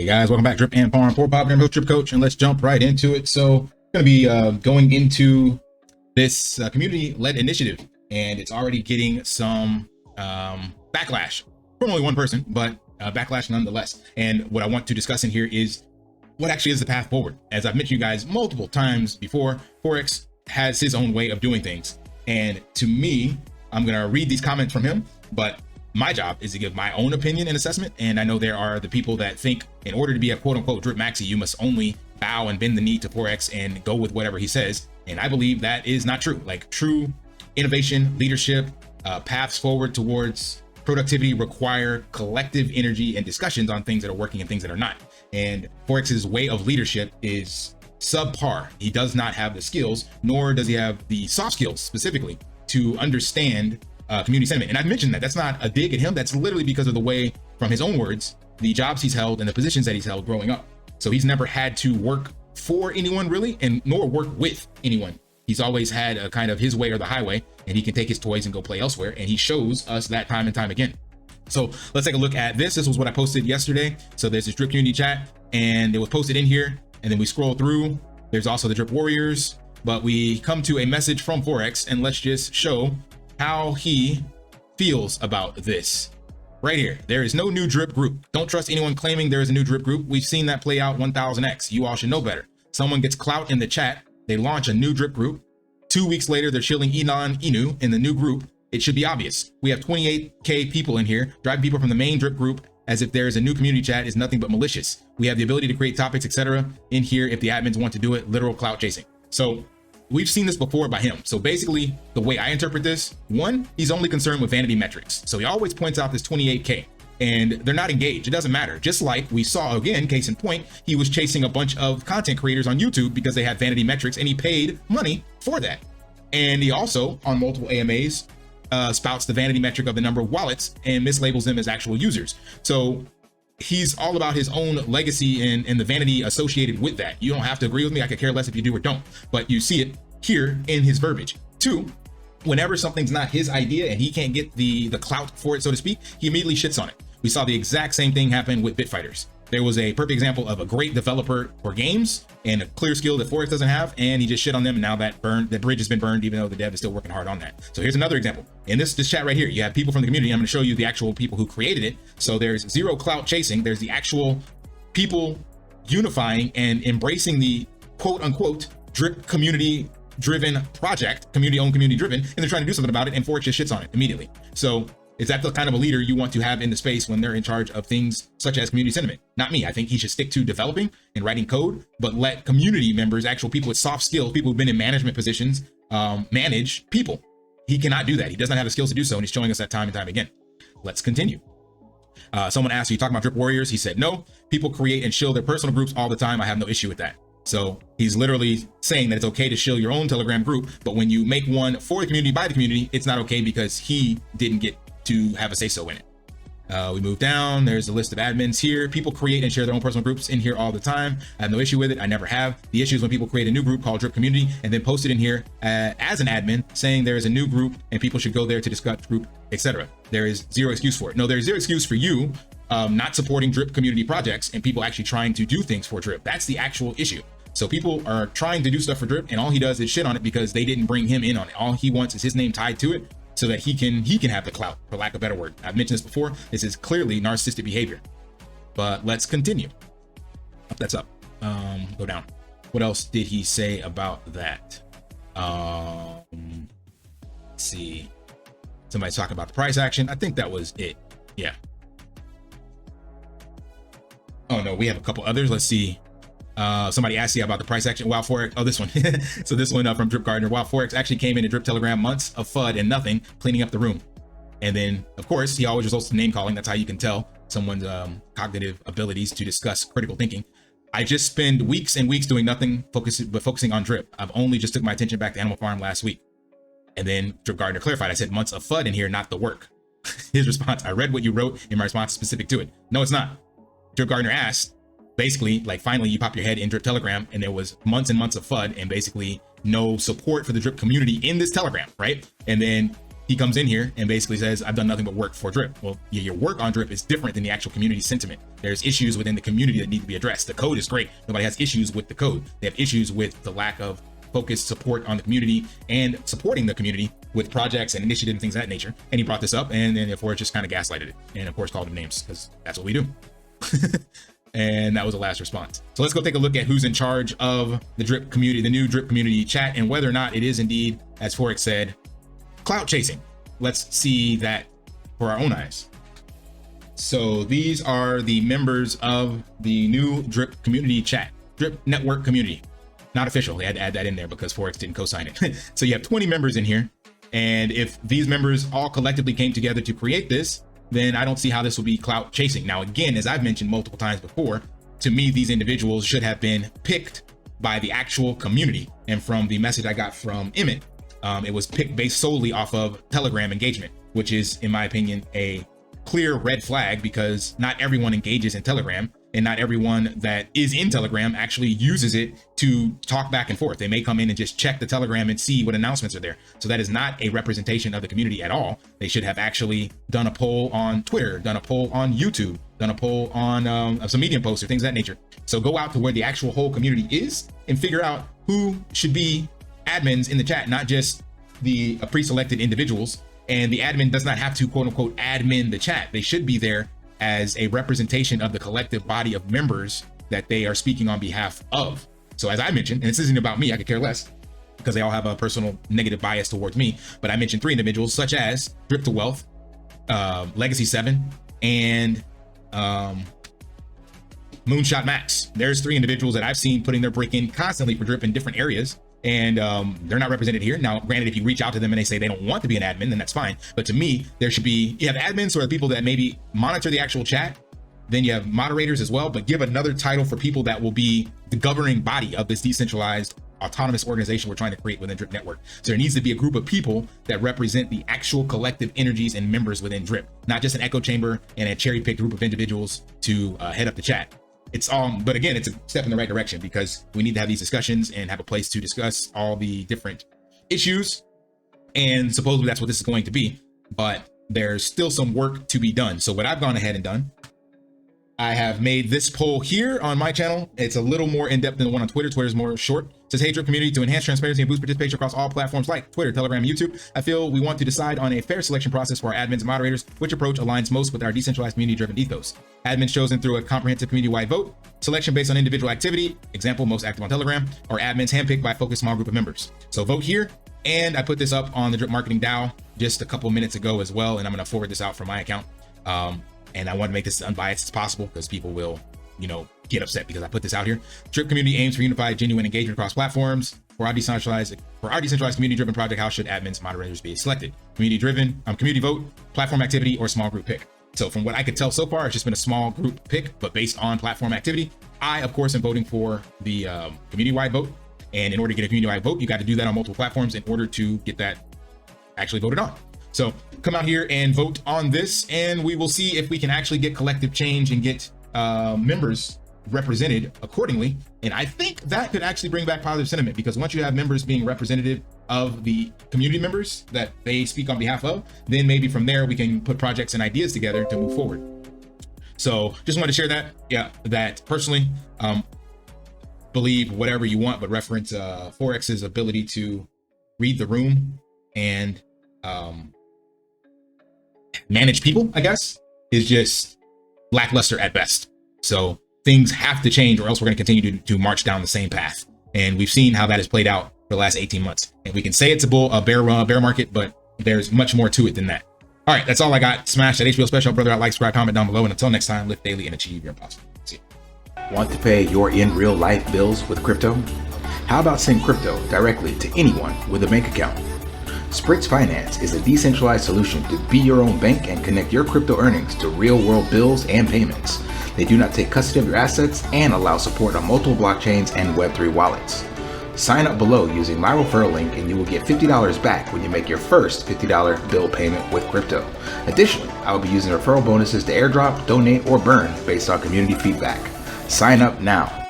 Hey guys, welcome back. Drip and Farm for Bob. I'm your Drip Coach, and let's jump right into it. So I'm going to be going into this community-led initiative, and it's already getting some backlash from only one person, but backlash nonetheless. And what I want to discuss in here is what actually is the path forward. As I've mentioned you guys multiple times before, Forex has his own way of doing things, and to me, I'm going to read these comments from him, but my job is to give my own opinion and assessment. And I know there are the people that think in order to be a quote unquote drip maxi, you must only bow and bend the knee to Forex and go with whatever he says. And I believe that is not true. Like, true innovation, leadership, paths forward towards productivity require collective energy and discussions on things that are working and things that are not. And Forex's way of leadership is subpar. He does not have the skills, nor does he have the soft skills specifically to understand community sentiment. And I've mentioned that that's not a dig at him. That's literally because of the way, from his own words, the jobs he's held and the positions that he's held growing up. So he's never had to work for anyone really, and nor work with anyone. He's always had a kind of his way or the highway, and he can take his toys and go play elsewhere. And he shows us that time and time again. So let's take a look at this. This was what I posted yesterday. So there's this drip community chat, and it was posted in here. And then we scroll through. There's also the drip warriors, but we come to a message from Forex, and let's just show how he feels about this right here. There is no new drip group. Don't trust anyone claiming there is a new drip group. We've seen that play out 1000x. You all should know better. Someone gets clout in the chat, they launch a new drip group. 2 weeks later, they're shilling Inu in the new group. It should be obvious. We have 28k people in here, driving people from the main drip group as if there is a new community chat is nothing but malicious. We have the ability to create topics, etc. in here if the admins want to do it. Literal clout chasing. So we've seen this before by him. So basically, the way I interpret this, one, he's only concerned with vanity metrics. So he always points out this 28k, and they're not engaged. It doesn't matter. Just like we saw again, case in point, he was chasing a bunch of content creators on YouTube because they had vanity metrics, and he paid money for that. And he also, on multiple AMAs, spouts the vanity metric of the number of wallets and mislabels them as actual users. So he's all about his own legacy and the vanity associated with that. You don't have to agree with me. I could care less if you do or don't, but you see it here in his verbiage. Two, whenever something's not his idea and he can't get the clout for it, so to speak, he immediately shits on it. We saw the exact same thing happen with Bitfighters. There was a perfect example of a great developer for games and a clear skill that Forex doesn't have, and he just shit on them, and now that bridge has been burned, even though the dev is still working hard on that. So here's another example. In this chat right here, you have people from the community. I'm going to show you the actual people who created it. So there's zero clout chasing. There's the actual people unifying and embracing the quote unquote drip community driven project, community owned, community driven, and they're trying to do something about it, and Forex just shits on it immediately. So is that the kind of a leader you want to have in the space when they're in charge of things such as community sentiment? Not me. I think he should stick to developing and writing code, but let community members, actual people with soft skills, people who've been in management positions, manage people. He cannot do that. He does not have the skills to do so, and he's showing us that time and time again. Let's continue. Someone asked, are you talking about drip warriors? He said, no, people create and shill their personal groups all the time. I have no issue with that. So he's literally saying that it's okay to shill your own Telegram group, but when you make one for the community, by the community, it's not okay because he didn't get to have a say-so in it. We move down. There's a list of admins here. People create and share their own personal groups in here all the time. I have no issue with it. I never have. The issue is when people create a new group called Drip Community and then post it in here as an admin saying there is a new group and people should go there to discuss group, etc. There is zero excuse for it. No, there's zero excuse for you not supporting Drip community projects and people actually trying to do things for Drip. That's the actual issue. So people are trying to do stuff for Drip, and all he does is shit on it because they didn't bring him in on it. All he wants is his name tied to it so that he can have the clout, for lack of a better word. I've mentioned this before. This is clearly narcissistic behavior. But let's continue. That's up. Go down. What else did he say about that? Let's see. Somebody's talking about the price action. I think that was it. Yeah. Oh no, we have a couple others. Let's see. Somebody asked you about the price action. Wow, Forex. Oh, this one. So this one from Drip Gardener. Wow, Forex actually came into Drip Telegram, months of FUD and nothing, cleaning up the room. And then, of course, he always results in name calling. That's how you can tell someone's cognitive abilities to discuss critical thinking. I just spend weeks and weeks doing nothing, focusing on Drip. I've only just took my attention back to Animal Farm last week. And then Drip Gardener clarified. I said months of FUD in here, not the work. His response: I read what you wrote, and my response is specific to it. No, it's not. Drip Gardener asked, basically, like, finally you pop your head in Drip Telegram, and there was months and months of FUD and basically no support for the Drip community in this Telegram, right? And then he comes in here and basically says, I've done nothing but work for Drip. Well, your work on Drip is different than the actual community sentiment. There's issues within the community that need to be addressed. The code is great. Nobody has issues with the code. They have issues with the lack of focused support on the community and supporting the community with projects and initiatives and things of that nature. And he brought this up, and then Forex just kind of gaslighted it. And of course called him names, because that's what we do. And that was the last response. So let's go take a look at who's in charge of the Drip community, the new Drip community chat, and whether or not it is indeed, as Forex said, clout chasing. Let's see that for our own eyes. So these are the members of the new Drip community chat, Drip Network community. Not official. They had to add that in there because Forex didn't co-sign it. So you have 20 members in here. And if these members all collectively came together to create this, then I don't see how this will be clout chasing. Now, again, as I've mentioned multiple times before, to me, these individuals should have been picked by the actual community. And from the message I got from Emmett, it was picked based solely off of Telegram engagement, which is, in my opinion, a clear red flag, because not everyone engages in Telegram, and not everyone that is in Telegram actually uses it to talk back and forth. They may come in and just check the Telegram and see what announcements are there. So that is not a representation of the community at all. They should have actually done a poll on Twitter, done a poll on YouTube, done a poll on some Medium posts or things of that nature. So go out to where the actual whole community is and figure out who should be admins in the chat, not just the pre-selected individuals. And the admin does not have to quote unquote admin the chat. They should be there as a representation of the collective body of members that they are speaking on behalf of. So as I mentioned, and this isn't about me, I could care less because they all have a personal negative bias towards me, but I mentioned 3 individuals such as Drip to Wealth, Legacy 7, and Moonshot Max. There's 3 individuals that I've seen putting their brick in constantly for Drip in different areas. And they're not represented here. Now, granted, if you reach out to them and they say they don't want to be an admin, then that's fine. But to me, there should be, you have admins or the people that maybe monitor the actual chat. Then you have moderators as well, but give another title for people that will be the governing body of this decentralized autonomous organization we're trying to create within Drip Network. So there needs to be a group of people that represent the actual collective energies and members within Drip, not just an echo chamber and a cherry-picked group of individuals to head up the chat. It's but again, it's a step in the right direction because we need to have these discussions and have a place to discuss all the different issues. And supposedly that's what this is going to be, but there's still some work to be done. So what I've gone ahead and done, I have made this poll here on my channel. It's a little more in-depth than the one on Twitter. Twitter's more short. It says, hey, Drip community, to enhance transparency and boost participation across all platforms like Twitter, Telegram, and YouTube, I feel we want to decide on a fair selection process for our admins and moderators, which approach aligns most with our decentralized community-driven ethos. Admins chosen through a comprehensive community-wide vote, selection based on individual activity, example, most active on Telegram, or admins handpicked by a focused small group of members. So vote here, and I put this up on the Drip Marketing DAO just a couple minutes ago as well, and I'm going to forward this out from my account. And I want to make this as unbiased as possible because people will, get upset because I put this out here. Drip community aims for unified, genuine engagement across platforms. For our decentralized community-driven project, how should admins, moderators be selected? Community vote, platform activity, or small group pick. So from what I could tell so far, it's just been a small group pick, but based on platform activity. I, of course, am voting for the community-wide vote. And in order to get a community-wide vote, you got to do that on multiple platforms in order to get that actually voted on. So come out here and vote on this, and we will see if we can actually get collective change and get members represented accordingly. And I think that could actually bring back positive sentiment, because once you have members being representative of the community members that they speak on behalf of, then maybe from there we can put projects and ideas together to move forward. So just wanted to share that. Yeah, that personally, believe whatever you want, but reference Forex's ability to read the room and manage people, I guess, is just lackluster at best. So things have to change, or else we're going to continue to march down the same path. And we've seen how that has played out for the last 18 months. And we can say it's a bear market, but there's much more to it than that. All right, that's all I got. Smash that HBO special, brother. Like, subscribe, comment down below. And until next time, live daily and achieve your impossible. See you. Want to pay your in real life bills with crypto? How about send crypto directly to anyone with a bank account? Spritz Finance is a decentralized solution to be your own bank and connect your crypto earnings to real-world bills and payments. They do not take custody of your assets and allow support on multiple blockchains and Web3 wallets. Sign up below using my referral link and you will get $50 back when you make your first $50 bill payment with crypto. Additionally, I will be using referral bonuses to airdrop, donate, or burn based on community feedback. Sign up now.